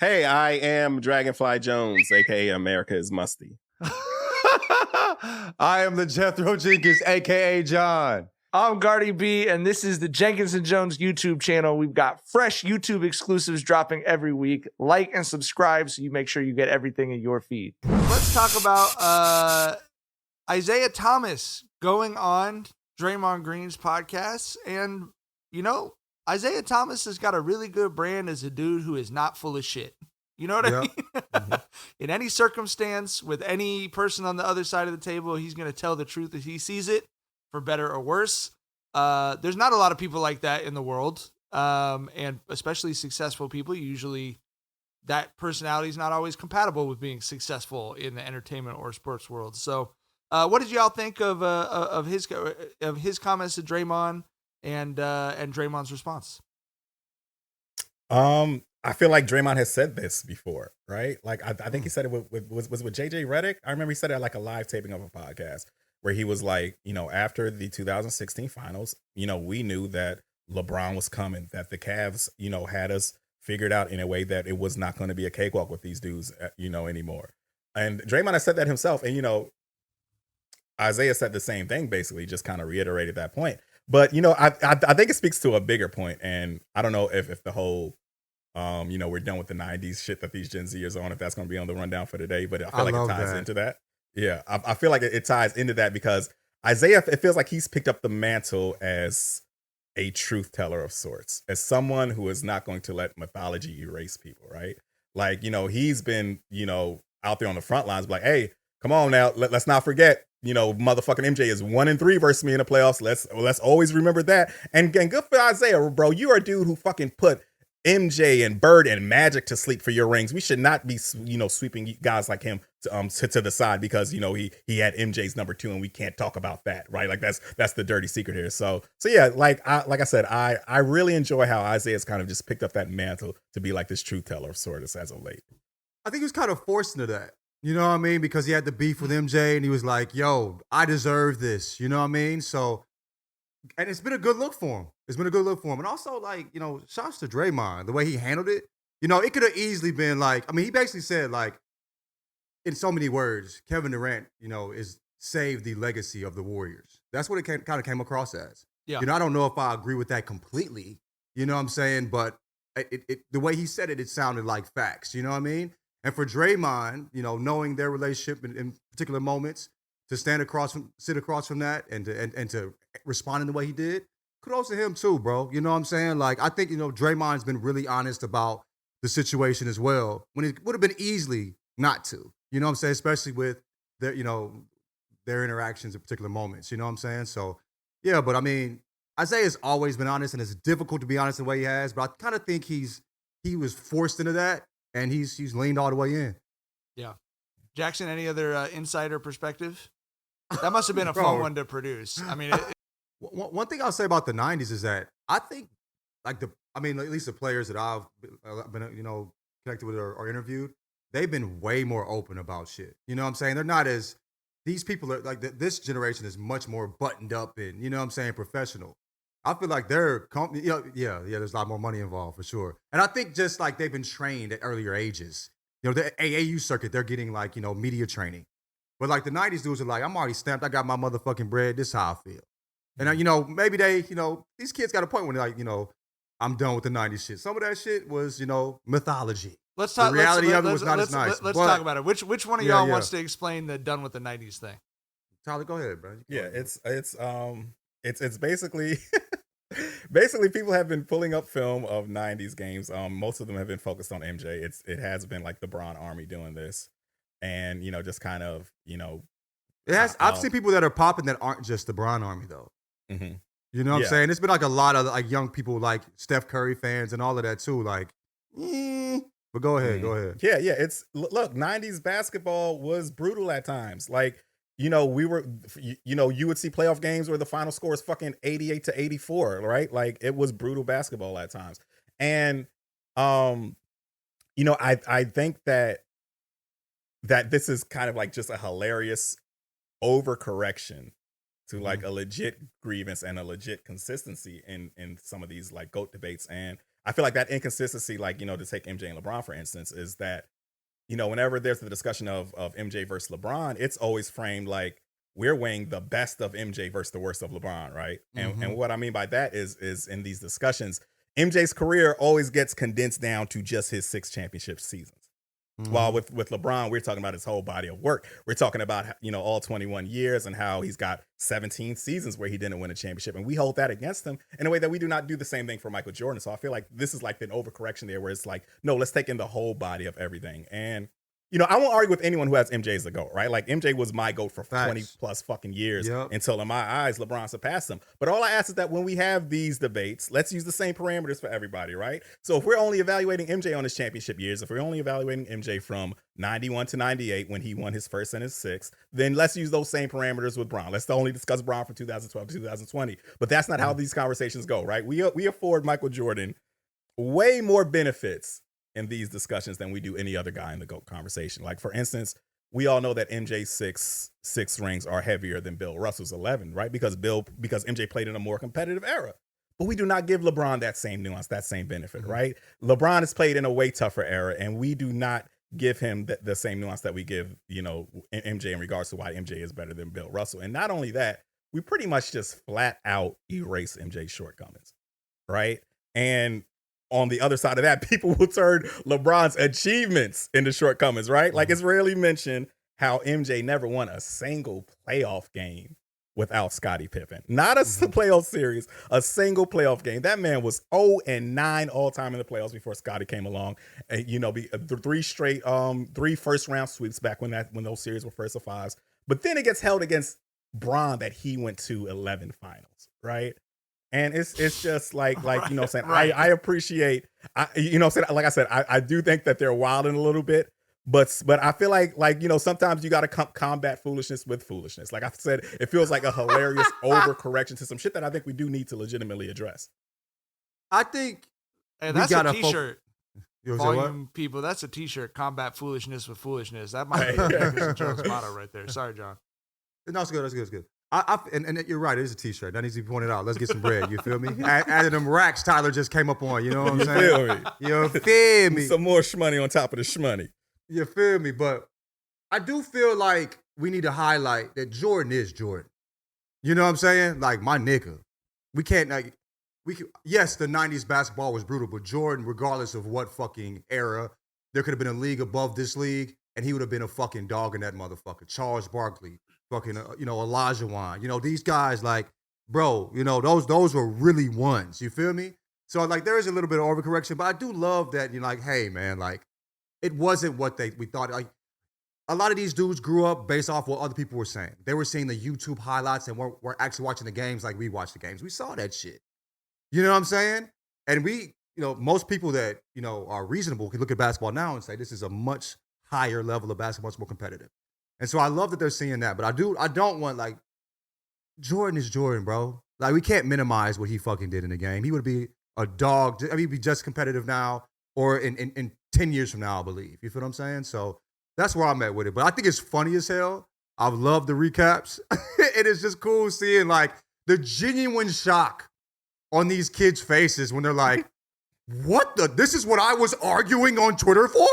Hey, I am Dragonfly Jones, aka America is Musty. I am the Jethro Jenkins, aka John. I'm Gardy B, and this is the Jenkins Jonez YouTube channel. We've got fresh YouTube exclusives dropping every week. Like and subscribe so you make sure you get everything in your feed. Let's talk about Isaiah Thomas going on Draymond Green's podcast. And, you know, Isaiah Thomas has got a really good brand as a dude who is not full of shit. You know what I mean? In any circumstance, with any person on the other side of the table, he's going to tell the truth as he sees it, for better or worse. There's not a lot of people like that in the world, and especially successful people. Usually that personality is not always compatible with being successful in the entertainment or sports world. So what did y'all think of his comments to Draymond and Draymond's response? I feel like Draymond has said this before, right? Like I think he said it was with JJ Redick. I remember he said it at like a live taping of a podcast where he was like, after the 2016 finals, we knew that LeBron was coming, that the Cavs, had us figured out in a way that it was not going to be a cakewalk with these dudes, anymore. And Draymond has said that himself. And, Isaiah said the same thing, basically, just kind of reiterated that point. But, I think it speaks to a bigger point. And I don't know if the whole, we're done with the 90s shit that these Gen Zers on, if that's going to be on the rundown for today. But I feel like it ties into that. Yeah, I feel like it ties into that because Isaiah, it feels like he's picked up the mantle as a truth teller of sorts, as someone who is not going to let mythology erase people, right? Like, he's been, out there on the front lines, like, hey, come on now, let's not forget, motherfucking MJ is 1-3 versus me in the playoffs. Let's always remember that. And good for Isaiah, bro. You are a dude who fucking put MJ and Bird and Magic to sleep for your rings. We should not be, sweeping guys like him to the side because, he had MJ's number 2 and we can't talk about that, right? Like that's the dirty secret here. So yeah, like I said, I really enjoy how Isaiah's kind of just picked up that mantle to be like this truth teller of sorts as of late. I think he was kind of forced into that. You know what I mean? Because he had the beef with MJ and he was like, yo, I deserve this. You know what I mean? So, and it's been a good look for him. It's been a good look for him. And also, like, shouts to Draymond, the way he handled it. It could have easily been like, he basically said, like, in so many words, Kevin Durant, is saved the legacy of the Warriors. That's what it kind of came across as. Yeah. I don't know if I agree with that completely, you know what I'm saying? But the way he said it, it sounded like facts, you know what I mean? And for Draymond, knowing their relationship in particular moments, to sit across from that and to respond in the way he did, kudos to him too, bro. You know what I'm saying? Like, I think, Draymond's been really honest about the situation as well, when it would have been easily not to. You know what I'm saying? Especially with their interactions in particular moments. You know what I'm saying? So, yeah, but Isaiah's always been honest, and it's difficult to be honest the way he has, but I kind of think he was forced into that, and he's leaned all the way in. Yeah. Jackson, any other insider perspective? That must have been a fun one to produce. One thing I'll say about the 90s is that I think, like at least the players that I've been, connected with or interviewed, they've been way more open about shit. You know what I'm saying? They're not as, these people are like, this generation is much more buttoned up and, professional. I feel like they're, there's a lot more money involved for sure. And I think just like they've been trained at earlier ages. The AAU circuit, they're getting like, media training. But like the 90s dudes are like, I'm already stamped. I got my motherfucking bread. This is how I feel. And, maybe they, these kids got a point when they're like, I'm done with the 90s shit. Some of that shit was, mythology. Let's talk. The reality of it was not as nice. Let's talk about it. Which one of y'all wants to explain the done with the 90s thing? Tyler, go ahead, bro. Yeah, it's basically basically people have been pulling up film of 90s games. Most of them have been focused on MJ. It has been like the Bron Army doing this. And, just kind of, it has. I've seen people that are popping that aren't just the Bron Army, though. Mm-hmm. You know what I'm saying? It's been like a lot of like young people, like Steph Curry fans and all of that, too. Like, but go ahead, go ahead. Yeah. It's, look, 90s basketball was brutal at times. Like, we were, you would see playoff games where the final score is fucking 88-84, right? Like, it was brutal basketball at times. And, I think that this is kind of like just a hilarious overcorrection to like a legit grievance and a legit consistency in some of these like GOAT debates. And I feel like that inconsistency, like, you know, to take MJ and LeBron, for instance, is that, you know, whenever there's the discussion of MJ versus LeBron, it's always framed like we're weighing the best of MJ versus the worst of LeBron, right? And what I mean by that is in these discussions, MJ's career always gets condensed down to just his 6 championship seasons. While with LeBron, we're talking about his whole body of work. We're talking about, you know, all 21 years and how he's got 17 seasons where he didn't win a championship. And we hold that against him in a way that we do not do the same thing for Michael Jordan. So I feel like this is like an overcorrection there where it's like, no, let's take in the whole body of everything. And, you know, I won't argue with anyone who has MJ as the GOAT, right? Like MJ was my GOAT for 20 plus fucking years until in my eyes, LeBron surpassed him. But all I ask is that when we have these debates, let's use the same parameters for everybody, right? So if we're only evaluating MJ on his championship years, if we're only evaluating MJ from 91 to 98 when he won his first and his sixth, then let's use those same parameters with Bron. Let's only discuss Bron from 2012 to 2020. But that's not how these conversations go, right? We afford Michael Jordan way more benefits in these discussions than we do any other guy in the GOAT conversation. Like, for instance, we all know that MJ's six rings are heavier than Bill Russell's 11, right? Because MJ played in a more competitive era. But we do not give LeBron that same nuance, that same benefit, right? LeBron has played in a way tougher era, and we do not give him the same nuance that we give, you know, MJ in regards to why MJ is better than Bill Russell. And not only that, we pretty much just flat out erase MJ's shortcomings, right? And on the other side of that, people will turn LeBron's achievements into shortcomings, right? Like, it's rarely mentioned how MJ never won a single playoff game without Scottie Pippen. Not a playoff series, a single playoff game. That man was 0-9 all time in the playoffs before Scottie came along. And, you know, 3 first round sweeps back when those series were first of fives. But then it gets held against Bron that he went to 11 finals, right? And it's just like you know what I'm saying? Right. I appreciate, you know what I'm saying? Like I said, I do think that they're wilding a little bit, but I feel like, you know, sometimes you got to combat foolishness with foolishness. Like I said, it feels like a hilarious overcorrection to some shit that I think we do need to legitimately address. I think and that's a t-shirt. Volume people, that's a t-shirt, combat foolishness with foolishness. That might be Jenkins Jonez motto right there. Sorry, John. No, it's good. That's good. And you're right. It is a t-shirt. That needs to be pointed out. Let's get some bread. You feel me? Added them racks Tyler just came up on. You know what I'm saying? You feel me? Some more shmoney on top of the shmoney. You feel me? But I do feel like we need to highlight that Jordan is Jordan. You know what I'm saying? Like, my nigga. We can't, yes, the 90s basketball was brutal, but Jordan, regardless of what fucking era, there could have been a league above this league, and he would have been a fucking dog in that motherfucker. Charles Barkley. Fucking, you know, Elijah Wan. You know, these guys, like, bro, you know, those were really ones. You feel me? So, like, there is a little bit of overcorrection, but I do love that you're like, hey, man, like, it wasn't what we thought. Like, a lot of these dudes grew up based off what other people were saying. They were seeing the YouTube highlights and we're actually watching the games like we watch the games. We saw that shit. You know what I'm saying? And we, you know, most people that, you know, are reasonable can look at basketball now and say this is a much higher level of basketball, much more competitive. And so I love that they're seeing that, but I don't want, like, Jordan is Jordan, bro. Like, we can't minimize what he fucking did in the game. He would be a dog. I mean, he'd be just competitive now or in 10 years from now, I believe. You feel what I'm saying? So that's where I'm at with it. But I think it's funny as hell. I love the recaps. It is just cool seeing, like, the genuine shock on these kids' faces when they're like, this is what I was arguing on Twitter for?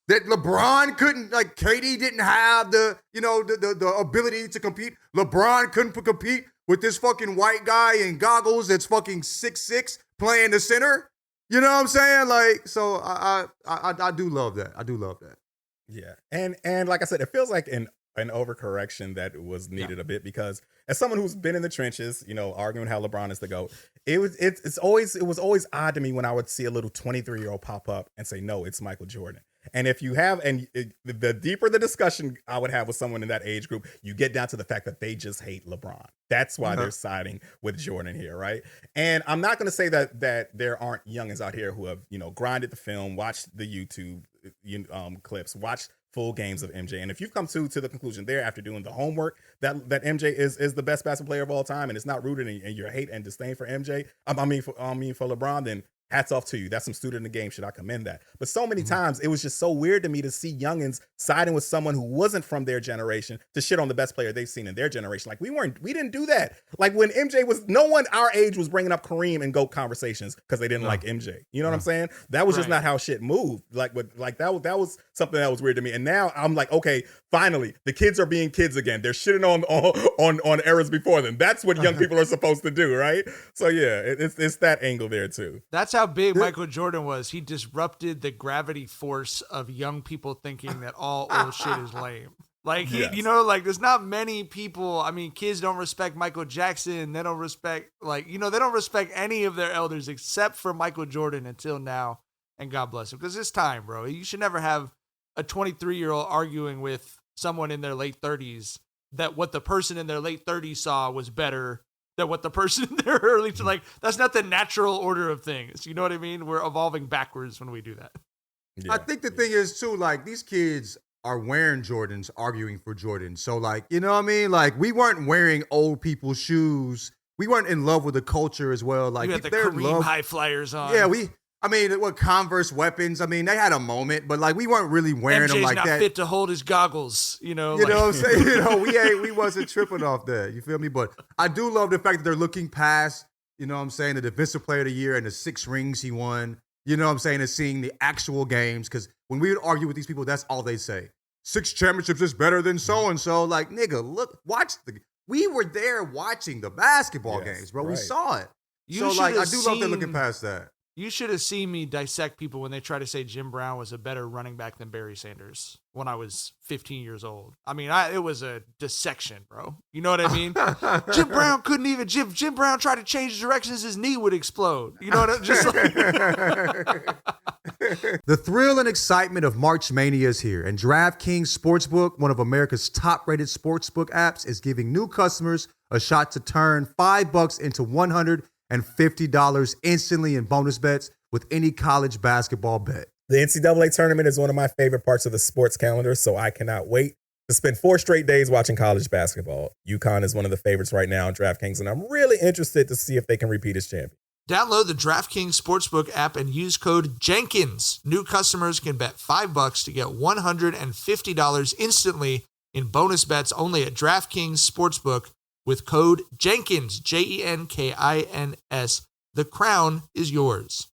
That LeBron couldn't, like, KD didn't have the, you know, the ability to compete. LeBron couldn't compete with this fucking white guy in goggles that's fucking 6'6" playing the center. You know what I'm saying? Like, so I do love that. I do love that. Yeah. And like I said, it feels like an overcorrection that was needed a bit, because as someone who's been in the trenches, you know, arguing how LeBron is the GOAT, it was always odd to me when I would see a little 23-year-old pop up and say, no, it's Michael Jordan. And if you have, the deeper the discussion I would have with someone in that age group, you get down to the fact that they just hate LeBron. That's why they're siding with Jordan here, right? And I'm not going to say that there aren't youngins out here who have, you know, grinded the film, watched the YouTube clips, watched full games of MJ. And if you've come to the conclusion there after doing the homework that MJ is the best basketball player of all time, and it's not rooted in your hate and disdain for MJ, for LeBron, then hats off to you. That's some student in the game shit. I commend that. But so many times it was just so weird to me to see youngins siding with someone who wasn't from their generation to shit on the best player they've seen in their generation. Like we didn't do that. Like when MJ was, no one our age was bringing up Kareem and GOAT conversations because they didn't like MJ. You know what I'm saying? That was just not how shit moved. Like that was something that was weird to me. And now I'm like, okay, finally the kids are being kids again. They're shitting on eras before them. That's what young people are supposed to do, right? So yeah, it's that angle there too. That's how big Michael Jordan was. He disrupted the gravity force of young people thinking that all old shit is lame. Like, you know, like there's not many people. I mean, kids don't respect Michael Jackson. They don't respect, like, you know, they don't respect any of their elders except for Michael Jordan until now. And God bless him. Because it's time, bro. You should never have a 23-year-old arguing with someone in their late 30s that what the person in their late 30s saw was better than what the person in their early, like, that's not the natural order of things. You know what I mean? We're evolving backwards when we do that. Yeah, I think the thing is too, like, these kids are wearing Jordans, arguing for Jordan. So, like, you know what I mean? Like, we weren't wearing old people's shoes. We weren't in love with the culture as well. Like, you had the Kareem high flyers on. Yeah, what Converse weapons? I mean, they had a moment, but like we weren't really wearing them like that. MJ's not fit to hold his goggles, you know. You know what I'm saying? You know, we wasn't tripping off that. You feel me? But I do love the fact that they're looking past, you know what I'm saying, the defensive player of the year and the 6 rings he won. You know what I'm saying? And seeing the actual games. Because when we would argue with these people, that's all they say. 6 championships is better than so-and-so. Like, nigga, look, we were there watching the basketball games, bro. Right. We saw it. I do love they're looking past that. You should have seen me dissect people when they try to say Jim Brown was a better running back than Barry Sanders when I was 15 years old. I mean, it was a dissection, bro. You know what I mean? Jim Brown couldn't even. Jim Brown tried to change directions, his knee would explode. You know what I'm just like. The thrill and excitement of March Mania is here, and DraftKings Sportsbook, one of America's top-rated sportsbook apps, is giving new customers a shot to turn $5 into $150 instantly in bonus bets with any college basketball bet. The NCAA tournament is one of my favorite parts of the sports calendar, so I cannot wait to spend 4 straight days watching college basketball. UConn is one of the favorites right now in DraftKings, and I'm really interested to see if they can repeat as champion. Download the DraftKings Sportsbook app and use code Jenkins. New customers can bet $5 to get $150 instantly in bonus bets only at DraftKings Sportsbook with code Jenkins, Jenkins. The crown is yours.